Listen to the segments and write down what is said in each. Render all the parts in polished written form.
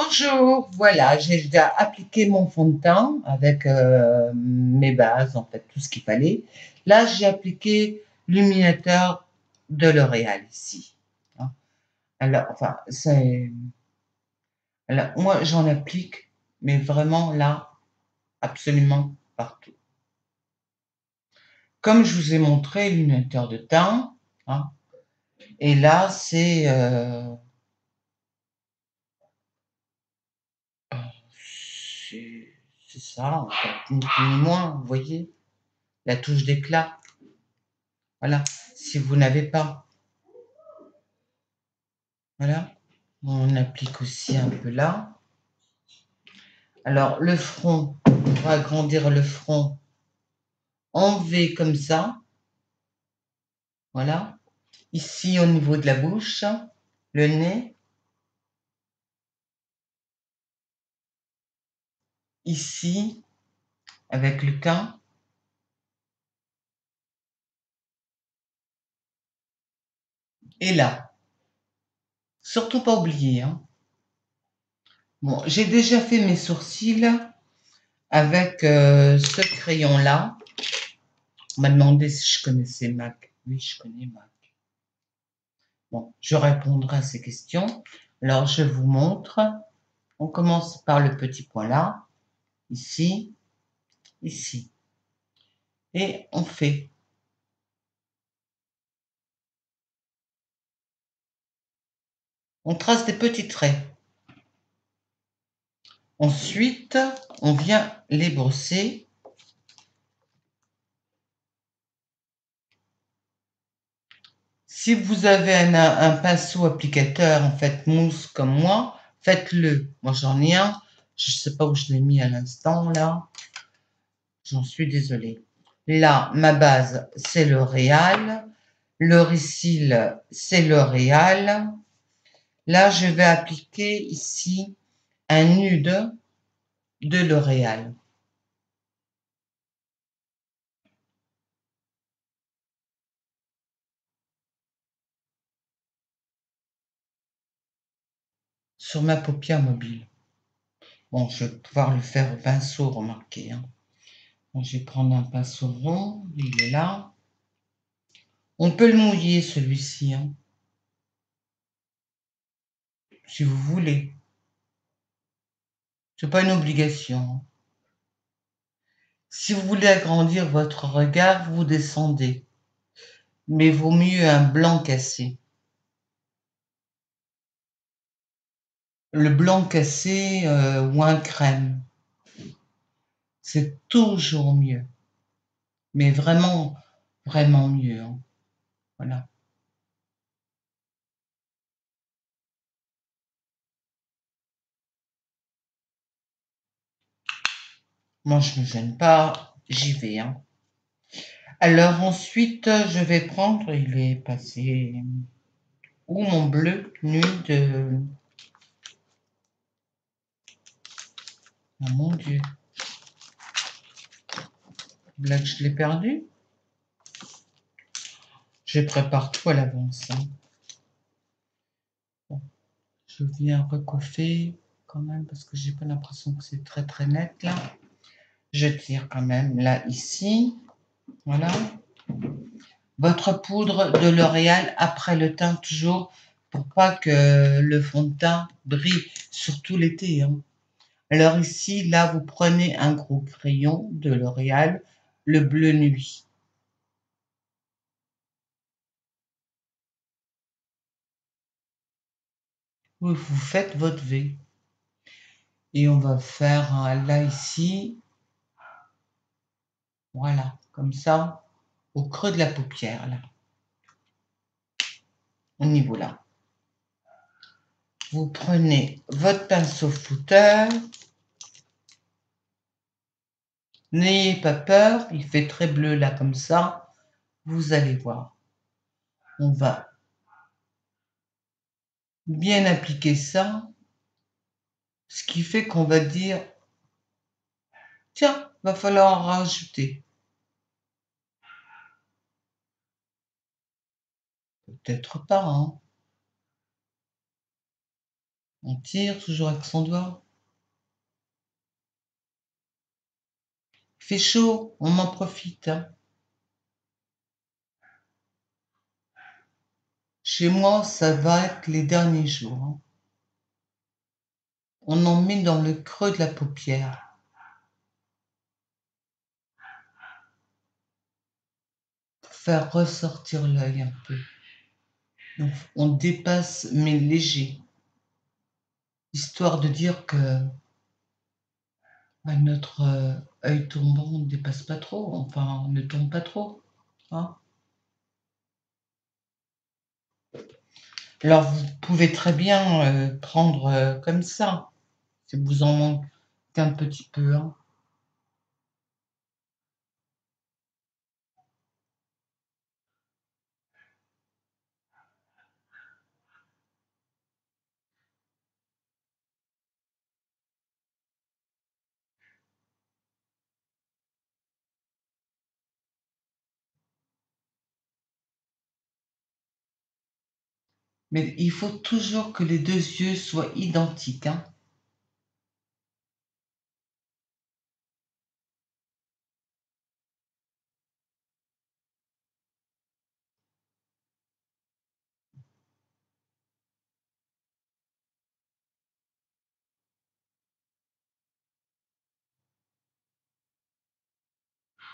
Bonjour, voilà, j'ai déjà appliqué mon fond de teint avec mes bases, en fait, tout ce qu'il fallait. Là, j'ai appliqué l'illuminateur de L'Oréal ici. Hein. Alors, enfin, alors, moi, j'en applique, mais vraiment là, absolument partout. Comme je vous ai montré l'illuminateur de teint, hein, et là, c'est ça, en fait, ni plus ni moins, vous voyez, la touche d'éclat. Voilà, si vous n'avez pas. Voilà, on applique aussi un peu là. Alors, le front, on va agrandir le front en V comme ça. Voilà. Ici, au niveau de la bouche, le nez. Ici, avec le teint. Et là. Surtout pas oublier. Hein. Bon, j'ai déjà fait mes sourcils avec ce crayon-là. On m'a demandé si je connaissais MAC. Oui, je connais MAC. Bon, je répondrai à ces questions. Alors, je vous montre. On commence par le petit point là, ici, ici. Et on fait. On trace des petits traits. Ensuite, on vient les brosser. Si vous avez un pinceau applicateur, en fait, mousse comme moi, faites-le. Moi, j'en ai un. Je ne sais pas où je l'ai mis à l'instant, là. J'en suis désolée. Là, ma base, c'est L'Oréal. L'Oricil, c'est L'Oréal. Là, je vais appliquer ici un nude de L'Oréal. Sur ma paupière mobile. Bon, je vais pouvoir le faire au pinceau, remarquez. Hein. Bon, je vais prendre un pinceau rond, il est là. On peut le mouiller, celui-ci, hein, si vous voulez. C'est pas une obligation. Hein. Si vous voulez agrandir votre regard, vous descendez. Mais vaut mieux un blanc cassé. Le blanc cassé ou un crème, c'est toujours mieux. Mais vraiment, vraiment mieux. Hein. Voilà. Moi, je ne me gêne pas, j'y vais. Hein. Alors ensuite, je vais prendre, il est passé où mon bleu nude. Oh mon Dieu. Là que je l'ai perdu. Je prépare tout à l'avance. Hein. Bon, je viens recoiffer quand même parce que j'ai pas l'impression que c'est très très net là. Je tire quand même là ici. Voilà. Votre poudre de L'Oréal après le teint toujours pour pas que le fond de teint brille, surtout l'été. Hein. Alors ici, là, vous prenez un gros crayon de L'Oréal, le bleu nuit. Vous faites votre V. Et on va faire là, ici, voilà, comme ça, au creux de la paupière, là, au niveau là. Vous prenez votre pinceau flouteur. N'ayez pas peur, il fait très bleu là, comme ça. Vous allez voir. On va bien appliquer ça, ce qui fait qu'on va dire, tiens, va falloir en rajouter. Peut-être pas, hein. On tire toujours avec son doigt. Il fait chaud, on en profite. Hein. Chez moi, ça va être les derniers jours. Hein. On en met dans le creux de la paupière. Pour faire ressortir l'œil un peu. Donc, on dépasse, mais léger. Histoire de dire que notre œil tombant ne dépasse pas trop, enfin, ne tombe pas trop. Hein. Alors, vous pouvez très bien prendre comme ça, si vous en manquez un petit peu. Hein. Mais il faut toujours que les deux yeux soient identiques. Hein.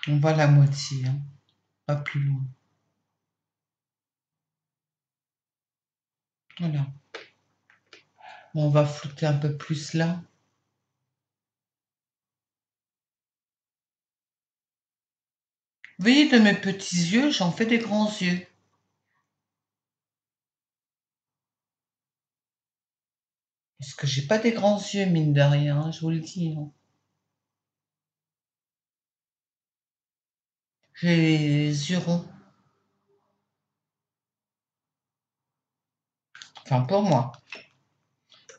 On va à la moitié, hein, pas plus loin. Voilà. Bon, on va flouter un peu plus là. Vous voyez, de mes petits yeux, j'en fais des grands yeux. Parce que j'ai pas des grands yeux, mine de rien, hein, je vous le dis. Hein. J'ai les yeux ronds. Enfin, pour moi.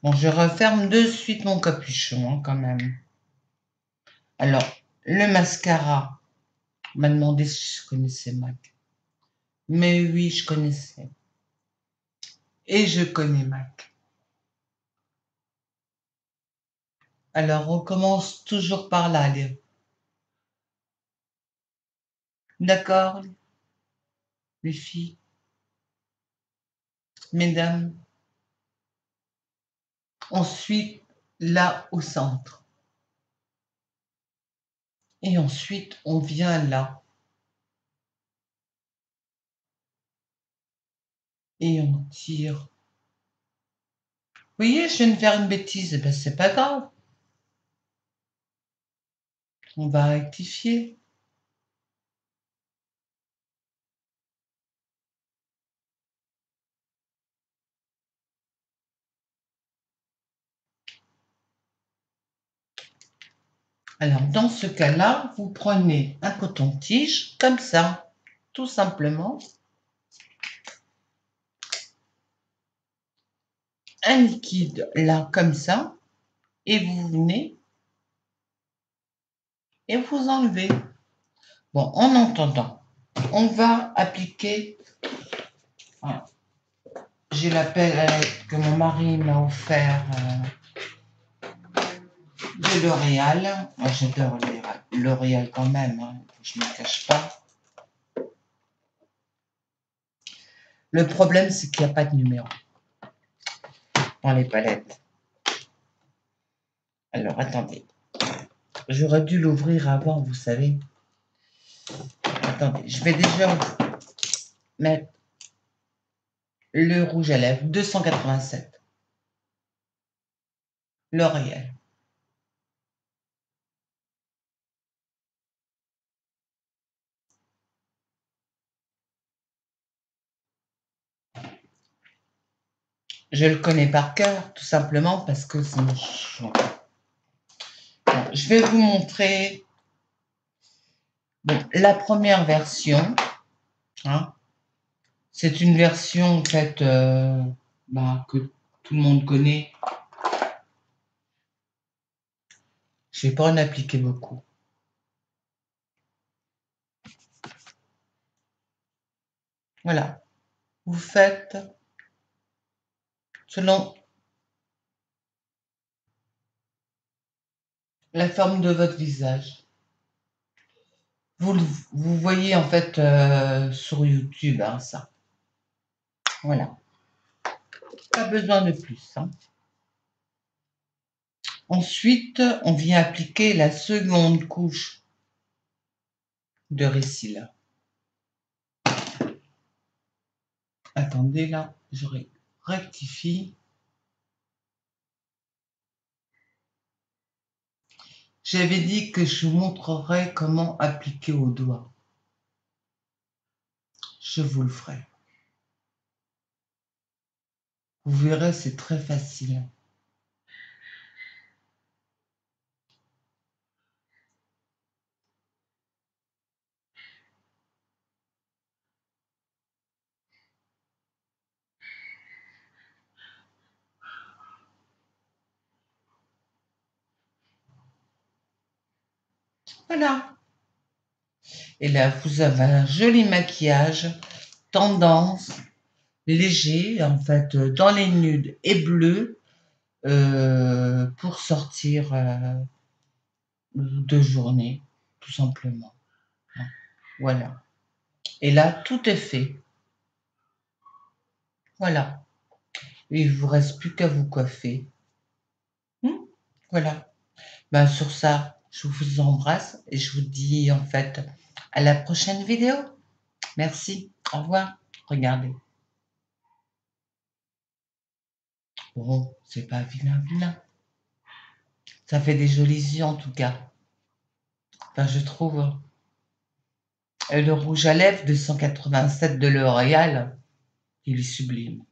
Bon, je referme de suite mon capuchon, hein, quand même. Alors, le mascara m'a demandé si je connaissais MAC. Mais oui, je connaissais. Et je connais MAC. Alors, on commence toujours par là, D'accord, les filles, mesdames. Ensuite, là au centre. Et ensuite, on vient là. Et on tire. Vous voyez, je viens de faire une bêtise. Eh ben, c'est pas grave. On va rectifier. Alors, dans ce cas-là, vous prenez un coton-tige, comme ça, tout simplement. Un liquide, là, comme ça. Et vous venez et vous enlevez. Bon, en entendant, on va appliquer. Voilà. J'ai la palette que mon mari m'a offert de L'Oréal. Moi, j'adore L'Oréal quand même, hein, je ne me cache pas. Le problème, c'est qu'il n'y a pas de numéro dans les palettes. Alors, attendez. J'aurais dû l'ouvrir avant, vous savez. Attendez, je vais déjà mettre le rouge à lèvres 287. L'Oréal. Je le connais par cœur, tout simplement parce que c'est mon choix. Bon, je vais vous montrer la première version. Hein, c'est une version en fait que tout le monde connaît. Je ne vais pas en appliquer beaucoup. Voilà. Vous faites selon la forme de votre visage. Vous voyez en fait sur YouTube, hein, ça. Voilà. Pas besoin de plus. Hein. Ensuite, on vient appliquer la seconde couche de récil. Attendez, là, je rectifie. J'avais dit que je vous montrerai comment appliquer au doigt. Je vous le ferai. Vous verrez, c'est très facile. Voilà. Et là, vous avez un joli maquillage, tendance, léger, en fait, dans les nudes et bleus, pour sortir de journée, tout simplement. Voilà. Et là, tout est fait. Voilà. Il ne vous reste plus qu'à vous coiffer. Voilà. Ben, sur ça, je vous embrasse et je vous dis en fait à la prochaine vidéo. Merci. Au revoir. Regardez. Bon, c'est pas vilain, vilain. Ça fait des jolis yeux en tout cas. Enfin, je trouve. Le rouge à lèvres de 187 de L'Oréal, il est sublime.